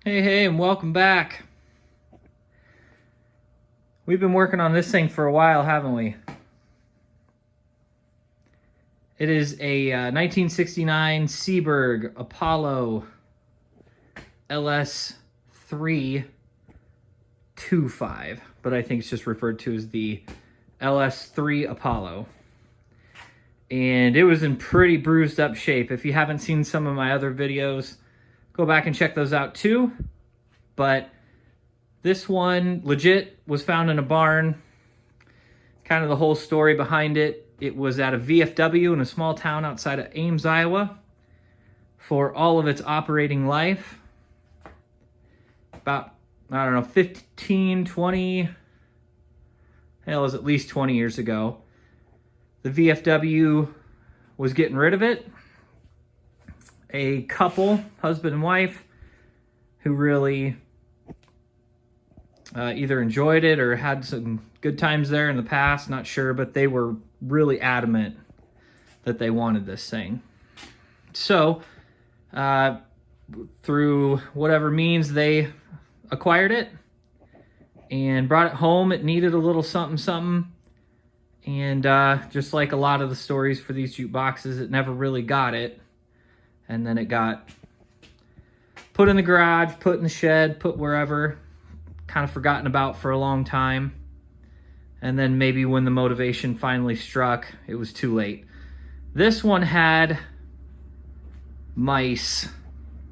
Hey, and welcome back. We've been working on this thing for a while, haven't we? It is a 1969 SeeBurg Apollo LS3 25, but I think it's just referred to as the LS3 Apollo. And it was in pretty bruised up shape. If you haven't seen some of my other videos, go back and check those out too. But this one legit was found in a barn. Kind of the whole story behind it. It was at a VFW in a small town outside of Ames, Iowa for all of its operating life. About, I don't know, 15, 20, hell, it was at least 20 years ago. The VFW was getting rid of it. A couple, husband and wife, who really either enjoyed it or had some good times there in the past, not sure, but they were really adamant that they wanted this thing. So, through whatever means, they acquired it and brought it home. It needed a little something. And just like a lot of the stories for these jukeboxes, it never really got it. And then it got put in the garage, put in the shed, put wherever, kind of forgotten about for a long time. And then maybe when the motivation finally struck, it was too late. This one had mice,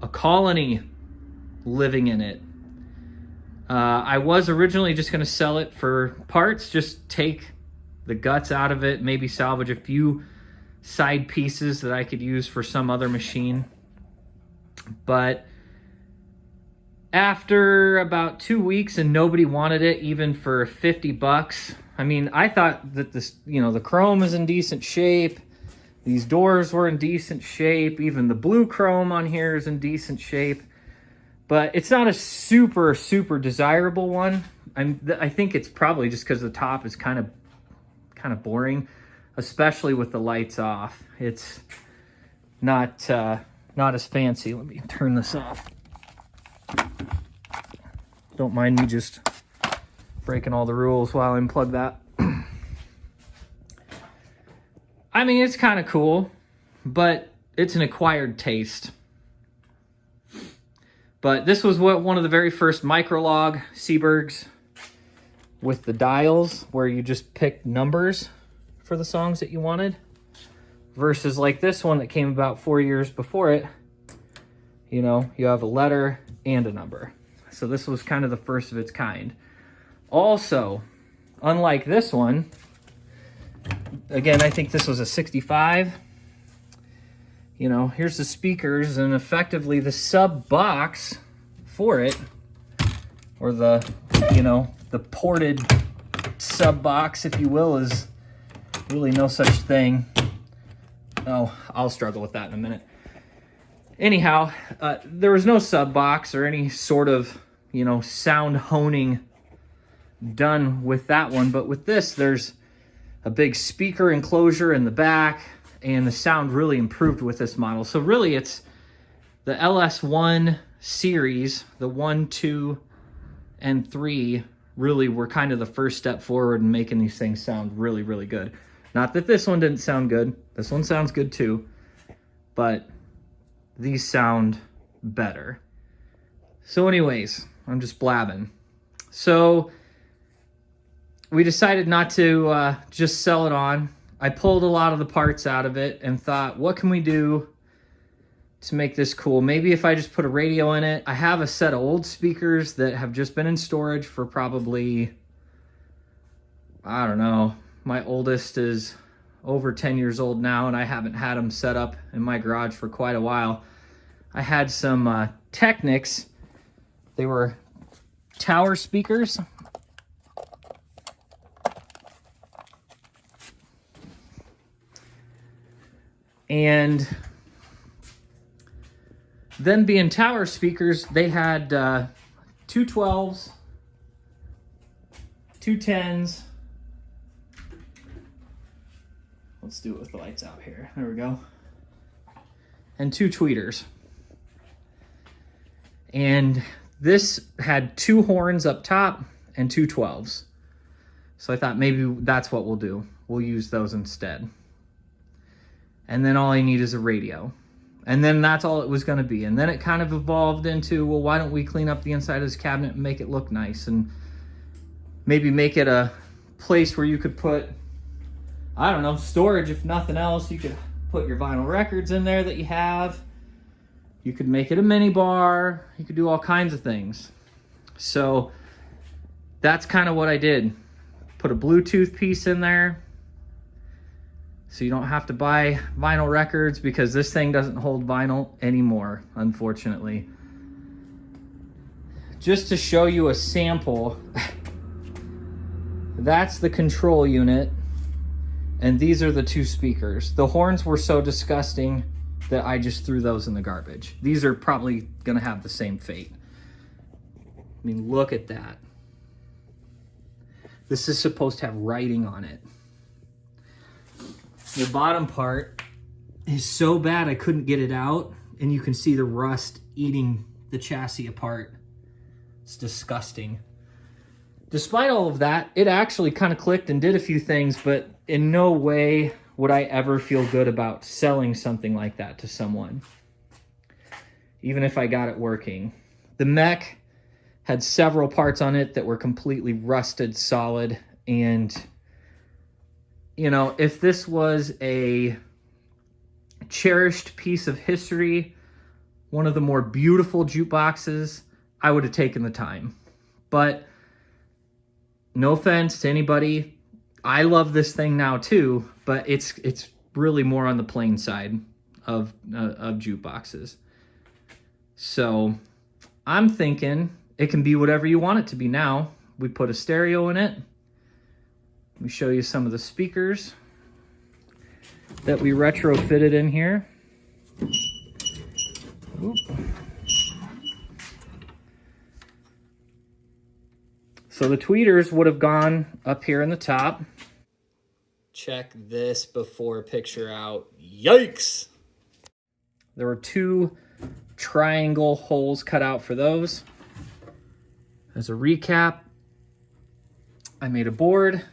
a colony living in it. I was originally just going to sell it for parts, just take the guts out of it, maybe salvage a few side pieces that I could use for some other machine. But after about 2 weeks and nobody wanted it even for 50 bucks. I mean, I thought that this, the chrome is in decent shape. These doors were in decent shape. Even the blue chrome on here is in decent shape. But it's not a super desirable one. I think it's probably just because the top is kind of boring, especially with the lights off. It's not as fancy. Let me turn this off. Don't mind me just breaking all the rules while I unplug that. I mean, it's kind of cool, but it's an acquired taste. But this was one of the very first microlog SeeBurgs with the dials where you just pick numbers for the songs that you wanted, versus like this one that came about 4 years before it. You have a letter and a number. So this was kind of the first of its kind. Also, unlike this one, again, I think this was a 65. Here's the speakers, and effectively the sub box for it, or the ported sub box, if you will, is really no such thing. Oh, I'll struggle with that in a minute. Anyhow, there was no sub box or any sort of, sound honing done with that one. But with this, there's a big speaker enclosure in the back, and the sound really improved with this model. So really, it's the LS1 series, the 1, 2, and 3 really were kind of the first step forward in making these things sound really good. Not that this one didn't sound good. This one sounds good too. But these sound better. So anyways, I'm just blabbing. So we decided not to just sell it on. I pulled a lot of the parts out of it and thought, what can we do to make this cool? Maybe if I just put a radio in it. I have a set of old speakers that have just been in storage for probably, I don't know, my oldest is over 10 years old now, and I haven't had them set up in my garage for quite a while. I had some Technics. They were tower speakers. And then being tower speakers, they had 2 12s, 2 10s. Let's do it with the lights out here. There we go. And 2 tweeters. And this had 2 horns up top and 2 12s. So I thought maybe that's what we'll do. We'll use those instead. And then all I need is a radio. And then that's all it was gonna be. And then it kind of evolved into, well, why don't we clean up the inside of this cabinet and make it look nice? And maybe make it a place where you could put, I don't know, storage if nothing else. You could put your vinyl records in there that you have. You could make it a mini bar. You could do all kinds of things. So that's kind of what I did. Put a Bluetooth piece in there. So you don't have to buy vinyl records because this thing doesn't hold vinyl anymore, unfortunately. Just to show you a sample, that's the control unit. And these are the 2 speakers. The horns were so disgusting that I just threw those in the garbage. These are probably gonna have the same fate. I mean, look at that. This is supposed to have writing on it. The bottom part is so bad I couldn't get it out, and you can see the rust eating the chassis apart. It's disgusting. Despite all of that, it actually kind of clicked and did a few things, but in no way would I ever feel good about selling something like that to someone, even if I got it working. The mech had several parts on it that were completely rusted solid, and you know, if this was a cherished piece of history, one of the more beautiful jukeboxes, I would have taken the time. But no offense to anybody, I love this thing now too, but it's really more on the plain side of jukeboxes. So I'm thinking it can be whatever you want it to be now. We put a stereo in it. Let me show you some of the speakers that we retrofitted in here. Oop. So the tweeters would have gone up here in the top. Check this before picture out. Yikes! There were 2 triangle holes cut out for those. As a recap, I made a board,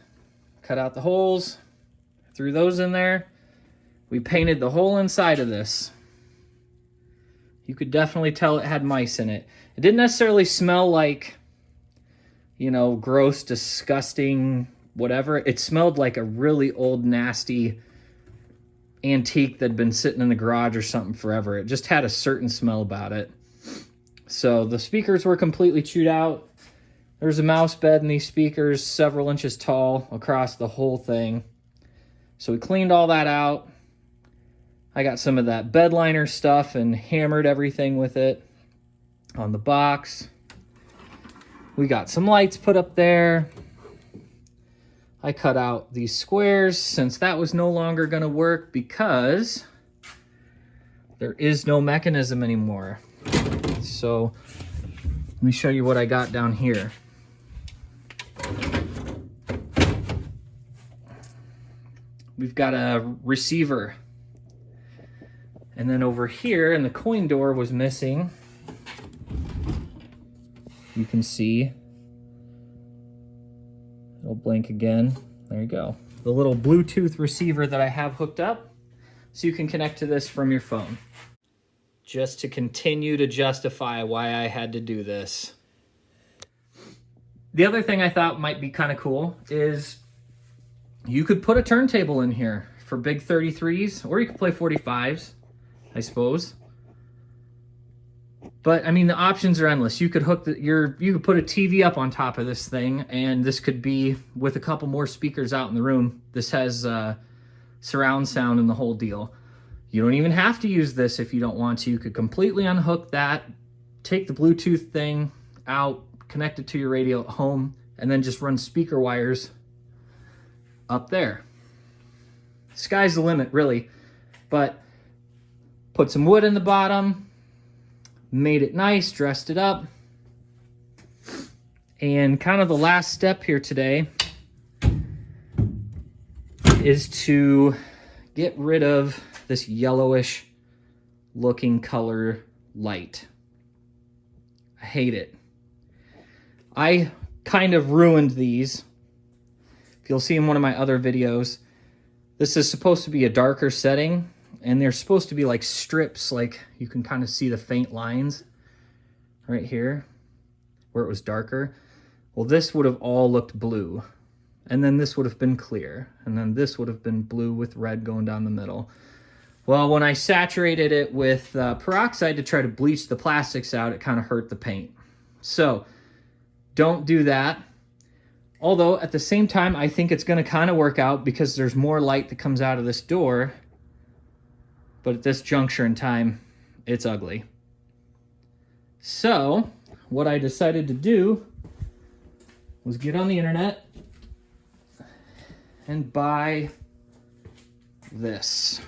cut out the holes, threw those in there. We painted the whole inside of this. You could definitely tell it had mice in it. It didn't necessarily smell like, you know, gross, disgusting, whatever. It smelled like a really old, nasty antique that'd been sitting in the garage or something forever. It just had a certain smell about it. So the speakers were completely chewed out. There's a mouse bed in these speakers, several inches tall across the whole thing. So we cleaned all that out. I got some of that bed liner stuff and hammered everything with it on the box. We got some lights put up there. I cut out these squares since that was no longer going to work because there is no mechanism anymore. So let me show you what I got down here. We've got a receiver. And then over here, and the coin door was missing. You can see. It'll blink again. There you go. The little Bluetooth receiver that I have hooked up so you can connect to this from your phone. Just to continue to justify why I had to do this. The other thing I thought might be kind of cool is you could put a turntable in here for big 33s, or you could play 45s, I suppose. But I mean, the options are endless. You could hook you could put a TV up on top of this thing, and this could be with a couple more speakers out in the room. This has surround sound and the whole deal. You don't even have to use this if you don't want to. You could completely unhook that, take the Bluetooth thing out, connect it to your radio at home, and then just run speaker wires up there. Sky's the limit, really. But put some wood in the bottom, made it nice, dressed it up. And kind of the last step here today is to get rid of this yellowish looking color light. hate it. I kind of ruined these. If you'll see in one of my other videos, this is supposed to be a darker setting, and they're supposed to be like strips, like you can kind of see the faint lines right here where it was darker. Well, this would have all looked blue, and then this would have been clear, and then this would have been blue with red going down the middle. Well, when I saturated it with peroxide to try to bleach the plastics out, it kind of hurt the paint. So don't do that. Although at the same time, I think it's going to kind of work out because there's more light that comes out of this door. But at this juncture in time, it's ugly. So what I decided to do was get on the internet and buy this.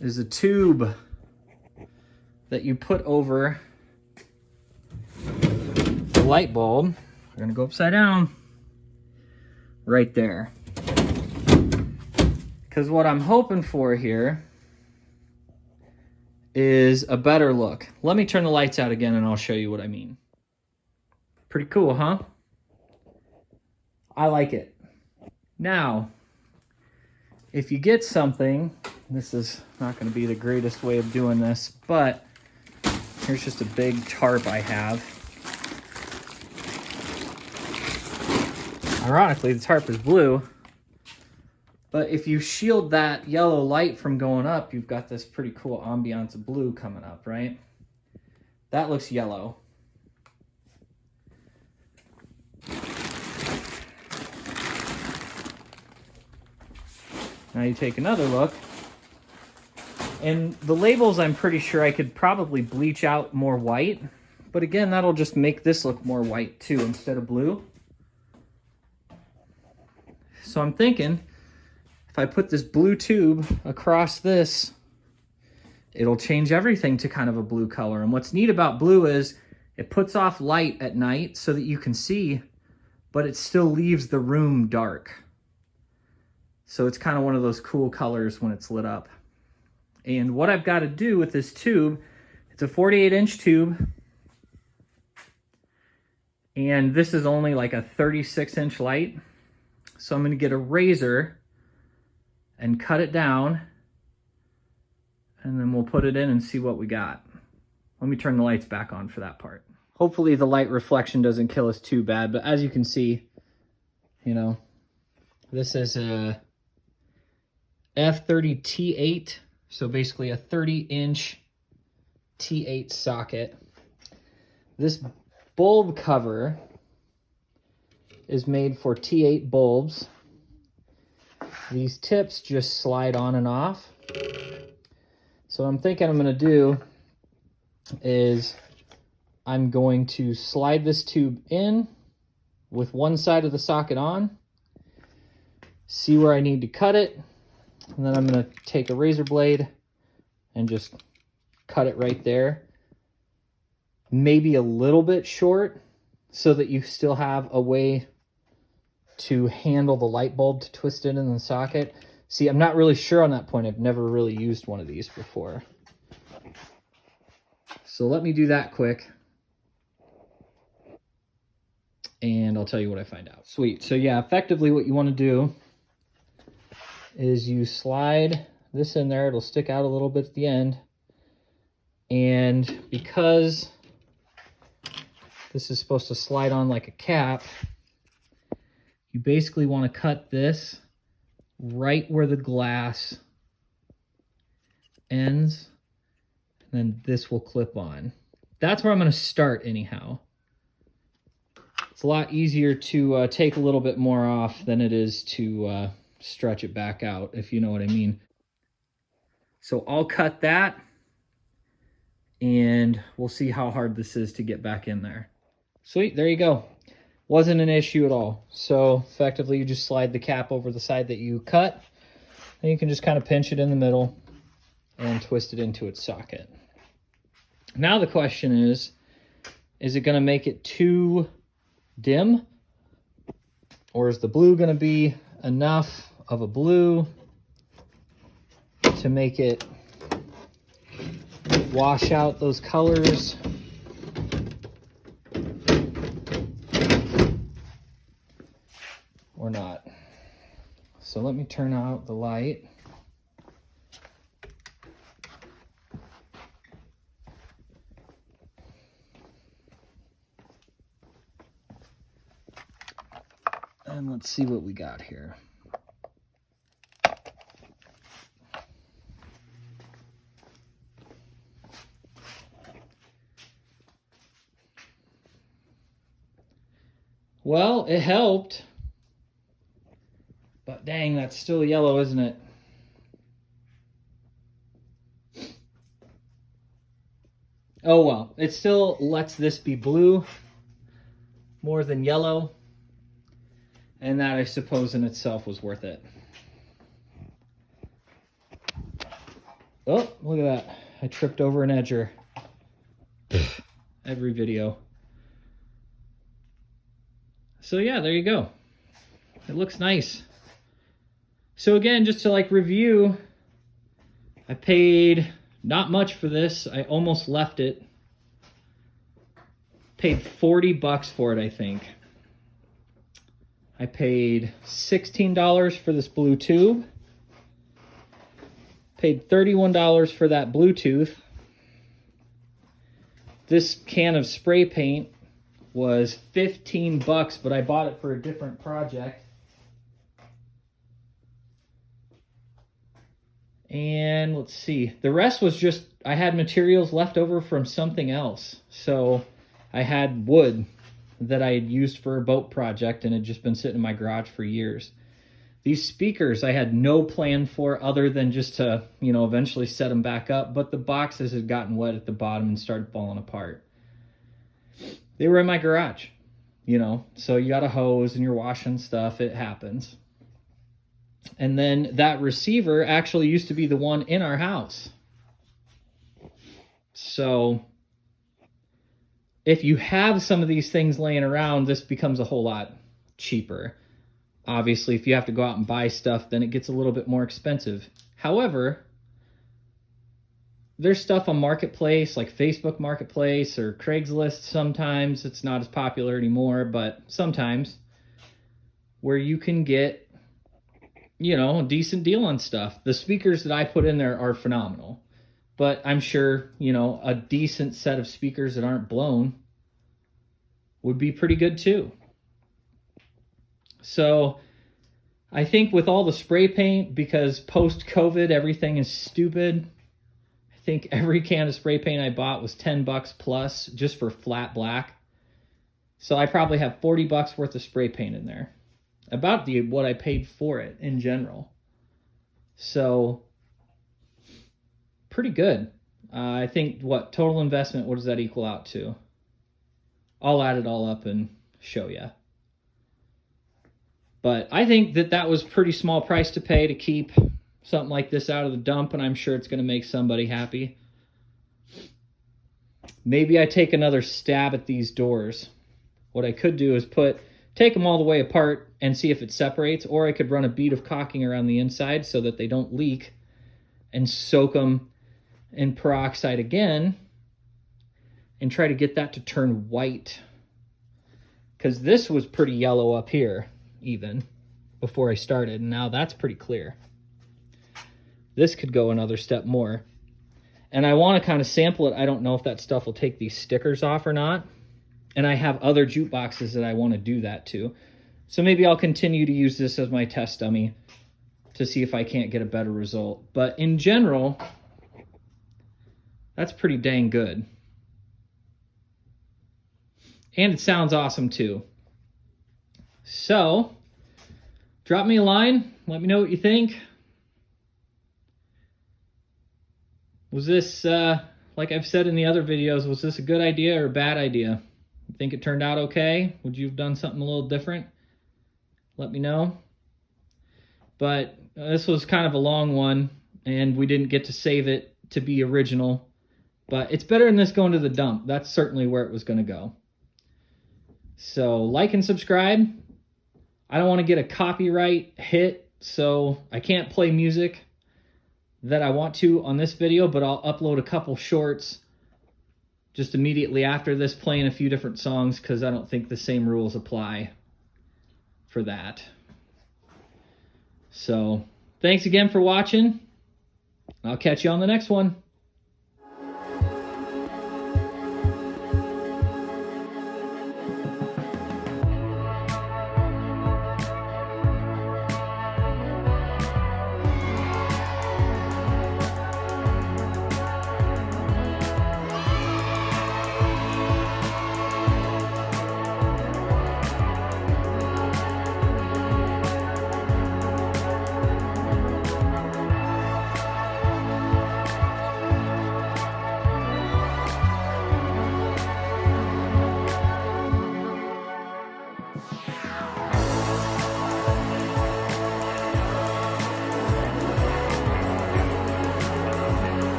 Is a tube that you put over the light bulb. We're gonna go upside down right there. Because what I'm hoping for here is a better look. Let me turn the lights out again and I'll show you what I mean. Pretty cool, huh? I like it. Now, if you get something, this is not going to be the greatest way of doing this, but here's just a big tarp I have. Ironically, the tarp is blue, but if you shield that yellow light from going up, you've got this pretty cool ambiance of blue coming up, right? That looks yellow. Now you take another look, and the labels I'm pretty sure I could probably bleach out more white, but again, that'll just make this look more white too instead of blue. So I'm thinking if I put this blue tube across this, it'll change everything to kind of a blue color. And what's neat about blue is it puts off light at night so that you can see, but it still leaves the room dark. So it's kind of one of those cool colors when it's lit up. And what I've got to do with this tube, it's a 48-inch tube. And this is only like a 36-inch light. So I'm going to get a razor and cut it down. And then we'll put it in and see what we got. Let me turn the lights back on for that part. Hopefully the light reflection doesn't kill us too bad. But as you can see, you know, this is a F30 T8, so basically a 30-inch T8 socket. This bulb cover is made for T8 bulbs. These tips just slide on and off. So what I'm thinking I'm going to do is I'm going to slide this tube in with one side of the socket on, see where I need to cut it, and then I'm going to take a razor blade and just cut it right there. Maybe a little bit short so that you still have a way to handle the light bulb to twist it in the socket. See, I'm not really sure on that point. I've never really used one of these before. So let me do that quick. And I'll tell you what I find out. Sweet. So yeah, effectively what you want to do is you slide this in there. It'll stick out a little bit at the end. And because this is supposed to slide on like a cap, you basically want to cut this right where the glass ends, and then this will clip on. That's where I'm going to start anyhow. It's a lot easier to take a little bit more off than it is to stretch it back out, if you know what I mean. So I'll cut that, and we'll see how hard this is to get back in there. Sweet, there you go. Wasn't an issue at all. So effectively you just slide the cap over the side that you cut, and you can just kind of pinch it in the middle and twist it into its socket. Now the question is it going to make it too dim, or is the blue going to be enough of a blue to make it wash out those colors. Or not. So let me turn out the light. And let's see what we got here. Well, it helped. But dang, that's still yellow, isn't it? Oh well, it still lets this be blue more than yellow. And that, I suppose, in itself was worth it. Oh, look at that. I tripped over an edger. Every video. So yeah, there you go. It looks nice. So again, just to like review, I paid not much for this. I almost left it. Paid 40 bucks for it, I think. I paid $16 for this blue tube. Paid $31 for that Bluetooth. This can of spray paint was 15 bucks, but I bought it for a different project. And let's see, the rest was just, I had materials left over from something else. So I had wood that I had used for a boat project and had just been sitting in my garage for years. These speakers I had no plan for other than just to, you know, eventually set them back up, but the boxes had gotten wet at the bottom and started falling apart. They were in my garage, you know, so you got a hose and you're washing stuff, it happens. And then that receiver actually used to be the one in our house. So if you have some of these things laying around, this becomes a whole lot cheaper. Obviously, if you have to go out and buy stuff, then it gets a little bit more expensive. However, there's stuff on Marketplace, like Facebook Marketplace or Craigslist sometimes. It's not as popular anymore, but sometimes, where you can get, you know, a decent deal on stuff. The speakers that I put in there are phenomenal. But I'm sure, you know, a decent set of speakers that aren't blown would be pretty good too. So I think with all the spray paint, because post-COVID everything is stupid, I think every can of spray paint I bought was 10 bucks plus just for flat black. So I probably have 40 bucks worth of spray paint in there. About what I paid for it in general. So pretty good. I think what total investment, what does that equal out to? I'll add it all up and show you. But I think that that was pretty small price to pay to keep something like this out of the dump, and I'm sure it's going to make somebody happy. Maybe I take another stab at these doors. What I could do is take them all the way apart and see if it separates, or I could run a bead of caulking around the inside so that they don't leak and soak them in peroxide again and try to get that to turn white. Because this was pretty yellow up here even before I started, and now that's pretty clear. This could go another step more. And I want to kind of sample it. I don't know if that stuff will take these stickers off or not. And I have other jukeboxes that I want to do that to. So maybe I'll continue to use this as my test dummy to see if I can't get a better result. But in general, that's pretty dang good. And it sounds awesome too. So, drop me a line. Let me know what you think. Was this, like I've said in the other videos, was this a good idea or a bad idea? You think it turned out okay? Would you have done something a little different? Let me know. But this was kind of a long one, and we didn't get to save it to be original. But it's better than this going to the dump. That's certainly where it was going to go. So like and subscribe. I don't want to get a copyright hit, so I can't play music. that I want to on this video, but I'll upload a couple shorts just immediately after this, playing a few different songs, because I don't think the same rules apply for that. So thanks again for watching. I'll catch you on the next one.